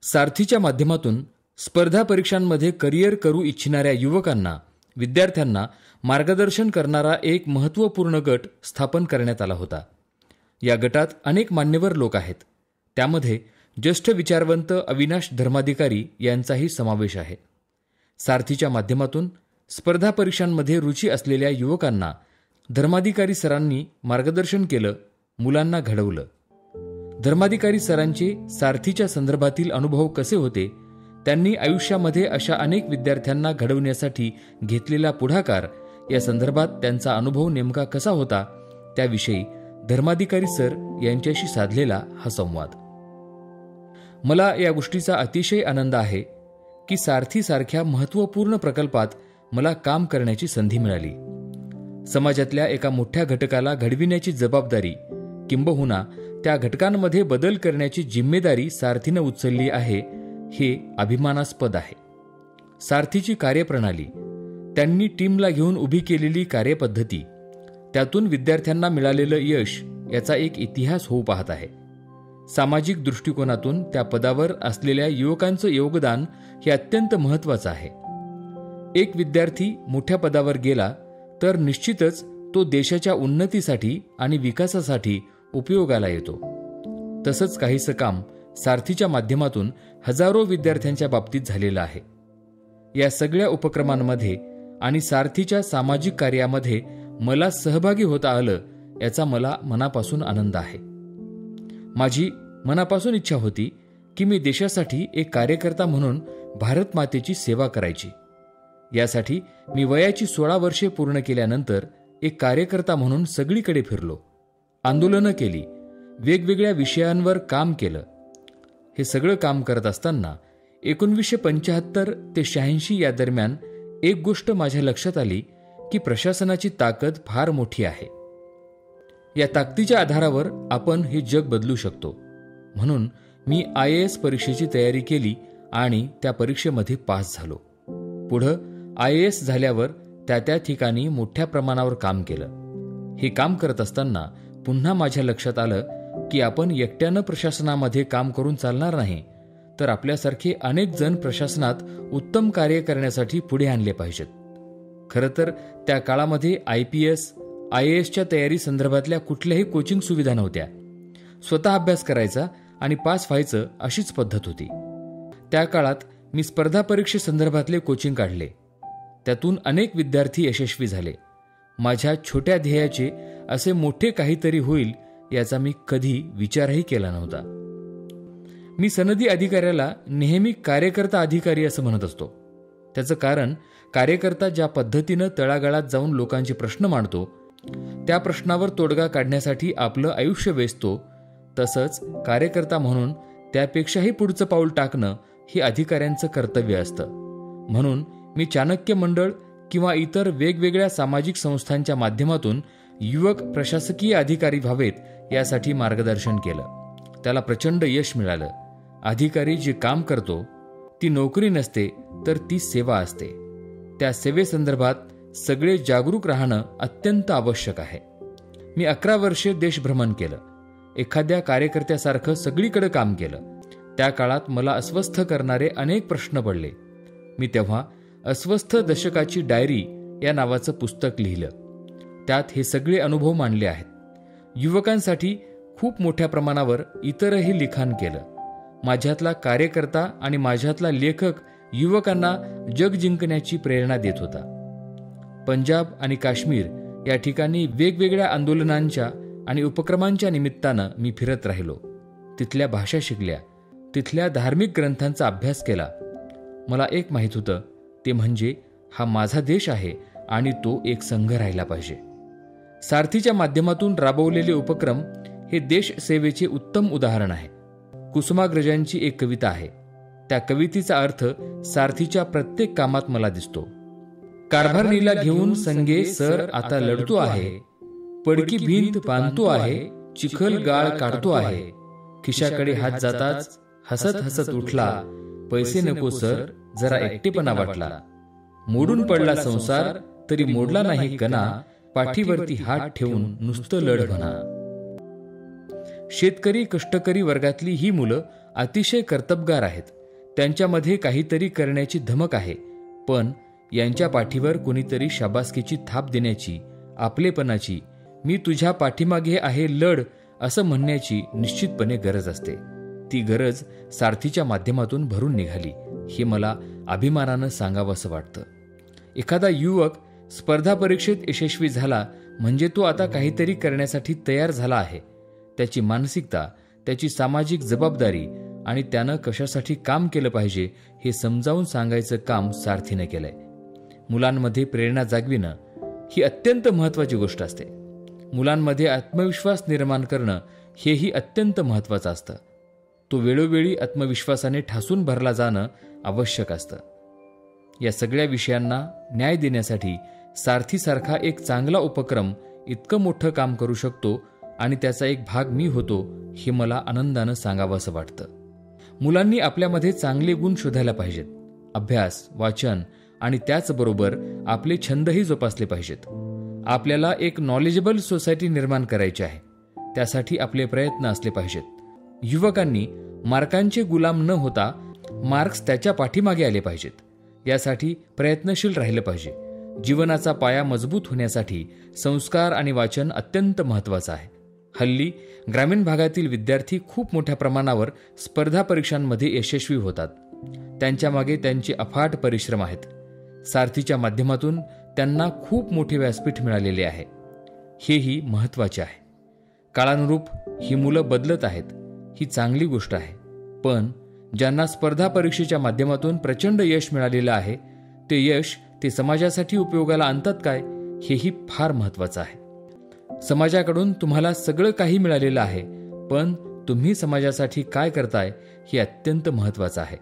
सारथीच्या माध्यमातून स्पर्धा परीक्षांमध्ये करिअर करू इच्छिणाऱ्या युवकांना, विद्यार्थ्यांना मार्गदर्शन करणारा एक महत्त्वपूर्ण गट स्थापन करण्यात आला होता. या गटात अनेक मान्यवर लोक आहेत. त्यामध्ये ज्येष्ठ विचारवंत अविनाश धर्माधिकारी यांचाही समावेश आहे. सारथीच्या माध्यमातून स्पर्धा परीक्षांमध्ये रुची असलेल्या युवकांना धर्माधिकारी सरांनी मार्गदर्शन केलं, मुलांना घडवलं. धर्माधिकारी सरांचे सारथीच्या संदर्भातील अनुभव कसे होते, त्यांनी आयुष्यामध्ये अशा अनेक विद्यार्थ्यांना घडवण्यासाठी घेतलेला पुढाकार, या संदर्भात त्यांचा अनुभव नेमका कसा होता, त्याविषयी धर्माधिकारी सर यांच्याशी साधलेला हा संवाद. मला या गोष्टीचा अतिशय आनंद आहे की सारथीसारख्या महत्त्वपूर्ण प्रकल्पात मला काम करण्याची संधी मिळाली. समाजातल्या एका मोठ्या घटकाला घडविण्याची जबाबदारी, किंबहुना त्या घटकांमध्ये बदल करण्याची जिम्मेदारी सारथीनं उचलली आहे, हे अभिमानास्पद आहे. सारथीची कार्यप्रणाली, त्यांनी टीमला घेऊन उभी केलेली कार्यपद्धती, त्यातून विद्यार्थ्यांना मिळालेलं यश याचा एक इतिहास होऊ पाहत आहे. सामाजिक दृष्टिकोनातून त्या पदावर असलेल्या युवकांचं योगदान हे अत्यंत महत्त्वाचं आहे. एक विद्यार्थी मोठ्या पदावर गेला तर निश्चितच तो देशाच्या उन्नतीसाठी आणि विकासासाठी उपयोगाला येतो. तसंच काहीसं काम सारथीच्या माध्यमातून हजारो विद्यार्थ्यांच्या बाबतीत झालेलं आहे. या सगळ्या उपक्रमांमध्ये आणि सारथीच्या सामाजिक कार्यामध्ये मला सहभागी होता आलं, याचा मला मनापासून आनंद आहे. माझी मनापासून इच्छा होती की मी देशासाठी एक कार्यकर्ता म्हणून भारत मातेची सेवा करायची. यासाठी मी वयाची 16 वर्षे पूर्ण केल्यानंतर एक कार्यकर्ता म्हणून सगळीकडे फिरलो, आंदोलनं केली, वेगवेगळ्या विषयांवर काम केलं. हे सगळं काम करत असताना 1975 ते 86 या दरम्यान एक गोष्ट माझ्या लक्षात आली की प्रशासनाची ताकद फार मोठी आहे. या ताकदीच्या आधारावर आपण हे जग बदलू शकतो. म्हणून मी IAS परीक्षेची तयारी केली आणि त्या परीक्षेमध्ये पास झालो. पुढं IAS झाल्यावर त्या ठिकाणी मोठ्या प्रमाणावर काम केलं. हे काम करत असताना पुन्हा माझ्या लक्षात आलं की आपण एकट्यानं प्रशासनामध्ये काम करून चालणार नाही, तर आपल्यासारखे अनेक जण प्रशासनात उत्तम कार्य करण्यासाठी पुढे आणले पाहिजेत. खरं तर त्या काळामध्ये IPS, IASच्या तयारी संदर्भातल्या कुठल्याही कोचिंग सुविधा नव्हत्या. स्वतः अभ्यास करायचा आणि पास व्हायचं अशीच पद्धत होती. त्या काळात मी स्पर्धा परीक्षेसंदर्भातले कोचिंग काढले. त्यातून अनेक विद्यार्थी यशस्वी झाले. माझ्या छोट्या ध्येयाचे असे मोठे काहीतरी होईल याचा मी कधी विचारही केला नव्हता. मी सनदी अधिकाऱ्याला नेहमी कार्यकर्ता अधिकारी असं म्हणत असतो. त्याचं कारण, कार्यकर्ता ज्या पद्धतीनं तळागाळात जाऊन लोकांचे प्रश्न मांडतो, त्या प्रश्नावर तोडगा काढण्यासाठी आपलं आयुष्य वेचतो, तसंच कार्यकर्ता म्हणून त्यापेक्षाही पुढचं पाऊल टाकणं हे अधिकाऱ्यांचं कर्तव्य असतं. म्हणून मी चाणक्य मंडळ किंवा इतर वेगवेगळ्या सामाजिक संस्थांच्या माध्यमातून युवक प्रशासकीय अधिकारी व्हावेत यासाठी मार्गदर्शन केलं. त्याला प्रचंड यश मिळालं. अधिकारी जे काम करतो ती नोकरी नसते, तर ती सेवा असते. त्या सेवेसंदर्भात सगळे जागरूक राहणं अत्यंत आवश्यक आहे. मी 11 वर्षे देशभ्रमण केलं. एखाद्या कार्यकर्त्यासारखं सगळीकडे काम केलं. त्या काळात मला अस्वस्थ करणारे अनेक प्रश्न पडले. मी तेव्हा अस्वस्थ दशकाची डायरी या नावाचं पुस्तक लिहिलं. त्यात हे सगळे अनुभव मांडले आहेत. युवकांसाठी खूप मोठ्या प्रमाणावर इतरही लिखाण केलं. माझ्यातला कार्यकर्ता आणि माझ्यातला लेखक युवकांना जग जिंकण्याची प्रेरणा देत होता. पंजाब आणि काश्मीर या ठिकाणी वेगवेगळ्या आंदोलनांच्या आणि उपक्रमांच्या निमित्तानं मी फिरत राहिलो. तिथल्या भाषा शिकल्या, तिथल्या धार्मिक ग्रंथांचा अभ्यास केला. मला एक माहीत होतं, ते म्हणजे हा माझा देश आहे आणि तो एक संघ राहिला पाहिजे. सारथीच्या माध्यमातून राबवलेले उपक्रम हे देशसेवेचे उत्तम उदाहरण आहे. कुसुमाग्रजांची एक कविता आहे. त्या कवितेचा अर्थ सारथीच्या प्रत्येक कामात मला दिसतो. कारभारणीला घेऊन संगे सर आता लढतो आहे, पडकी भिंत बांधतो आहे, चिखल गाळ काढतो आहे, खिशाकडे हात जाताच हसत हसत उठला, पैसे नको सर जरा एकटेपणा वाटला, मोडून पडला संसार तरी मोडला नाही कणा, पाठीवरती हात ठेवून नुसतं लढ म्हणा. शेतकरी कष्टकरी वर्गातली ही मुलं अतिशय कर्तबगार आहेत. त्यांच्यामध्ये काहीतरी करण्याची धमक आहे, पण यांच्या पाठीवर कुणीतरी शाबासकीची थाप देण्याची, आपलेपणाची, मी तुझ्या पाठीमागे आहे लढ असं म्हणण्याची निश्चितपणे गरज असते. ती गरज सारथीच्या माध्यमातून भरून निघाली हे मला अभिमानानं सांगावंसं वाटतं. एखादा युवक स्पर्धा परीक्षेत यशस्वी झाला म्हणजे तो आता काहीतरी करण्यासाठी तयार झाला आहे. त्याची मानसिकता, त्याची सामाजिक जबाबदारी आणि त्यानं कशासाठी काम केलं पाहिजे हे समजावून सांगायचं काम सारथीनं केलंय. मुलांमध्ये प्रेरणा जागविणं ही अत्यंत महत्त्वाची गोष्ट असते. मुलांमध्ये आत्मविश्वास निर्माण करणं हेही अत्यंत महत्त्वाचं असतं. तो वेळोवेळी आत्मविश्वासाने ठासून भरला जाणं आवश्यक असतं. या सगळ्या विषयांना न्याय देण्यासाठी सारथीसारखा एक चांगला उपक्रम इतकं मोठं काम करू शकतो आणि त्याचा एक भाग मी होतो हे मला आनंदानं सांगावंसं वाटतं. मुलांनी आपल्यामध्ये चांगले गुण शोधायला पाहिजेत. अभ्यास, वाचन आणि त्याचबरोबर आपले छंदही जोपासले पाहिजेत. आपल्याला एक नॉलेजेबल सोसायटी निर्माण करायची आहे. त्यासाठी आपले प्रयत्न असले पाहिजेत. युवकांनी मार्कांचे गुलाम न होता मार्क्स त्याच्या पाठीमागे आले पाहिजेत. यासाठी प्रयत्नशील राहिलं पाहिजे. जीवनाचा पाया मजबूत होण्यासाठी संस्कार आणि वाचन अत्यंत महत्त्वाचं आहे. हल्ली ग्रामीण भागातील विद्यार्थी खूप मोठ्या प्रमाणावर स्पर्धा परीक्षांमध्ये यशस्वी होतात. त्यांच्यामागे त्यांचे अफाट परिश्रम आहेत. सारथीच्या माध्यमातून त्यांना खूप मोठे व्यासपीठ मिळालेले आहे. हेही महत्त्वाचे आहे. काळानुरूप ही मुलं बदलत आहेत, ही चांगली गोष्ट आहे. पण ज्यांना स्पर्धा परीक्षेच्या माध्यमातून प्रचंड यश मिळालेलं आहे, ते यश ते समाजासाठी उपयोगाला आणतात काय, हेही फार महत्त्वाचं आहे. समाजाकडून तुम्हाला सगळं काही मिळालेलं आहे, पण तुम्ही समाजासाठी काय करताय हे अत्यंत महत्त्वाचं आहे.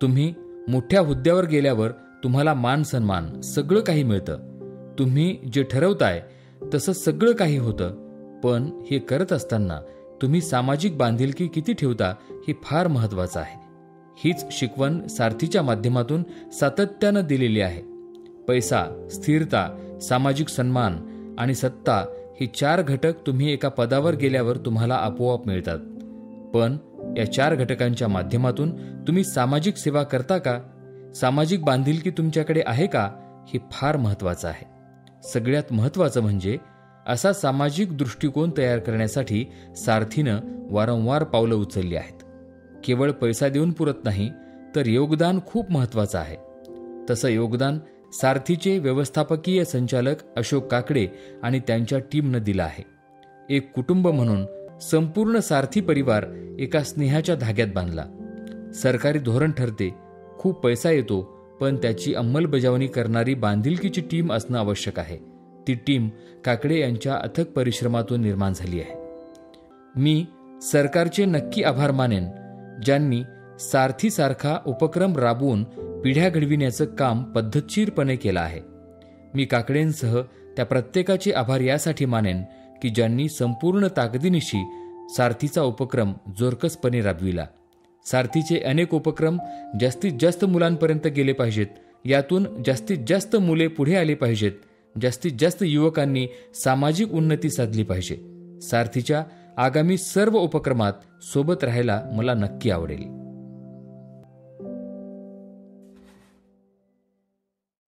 तुम्ही मोठ्या हुद्द्यावर गेल्यावर तुम्हाला मान सन्मान सगळं काही मिळतं. तुम्ही जे ठरवताय तसं सगळं काही होतं. पण हे करत असताना तुम्ही सामाजिक बांधिलकी किती ठेवता हे फार महत्त्वाचं आहे. हीच शिकवण सारथीच्या माध्यमातून सातत्यानं दिलेली आहे. पैसा, स्थिरता, सामाजिक सन्मान आणि सत्ता हे 4 घटक तुम्ही एका पदावर गेल्यावर तुम्हाला आपोआप मिळतात. पण या 4 घटकांच्या माध्यमातून तुम्ही सामाजिक सेवा करता का? सामाजिक बांधिलकी तुमच्याकडे आहे का? हे फार महत्त्वाचं आहे. सगळ्यात महत्त्वाचं म्हणजे असा सामाजिक दृष्टिकोन तयार करण्यासाठी सारथीनं वारंवार पावलं उचलली आहेत. केवळ पैसा देऊन पुरत नाही, तर योगदान खूप महत्त्वाचं आहे. तसं योगदान सारथीचे व्यवस्थापकीय संचालक अशोक काकडे आणि त्यांच्या टीमनं दिलं आहे. एक कुटुंब म्हणून संपूर्ण सारथी परिवार एका स्नेहाच्या धाग्यात बांधला. सरकारी धोरण ठरते, खूप पैसा येतो, पण त्याची अंमलबजावणी करणारी बांधिलकीची टीम असणं आवश्यक आहे. ती टीम काकडे यांच्या अथक परिश्रमातून निर्माण झाली आहे. मी सरकारचे नक्की आभार मानेन, ज्यांनी सारथीसारखा उपक्रम राबवून पिढ्या घडविण्याचं काम पद्धतशीरपणे केलं आहे. मी काकडेंसह त्या प्रत्येकाचे आभार यासाठी मानेन की ज्यांनी संपूर्ण ताकदीनिशी सारथीचा उपक्रम जोरकसपणे राबविला. सारथीचे अनेक उपक्रम जास्तीत जास्त मुलांपर्यंत गेले पाहिजेत. यातून जास्तीत जास्त मुले पुढे आली पाहिजेत. जास्तीत जास्त युवकांनी सामाजिक उन्नती साधली पाहिजे. सारथीच्या आगामी सर्व उपक्रमात सोबत राहायला मला नक्की आवडेल.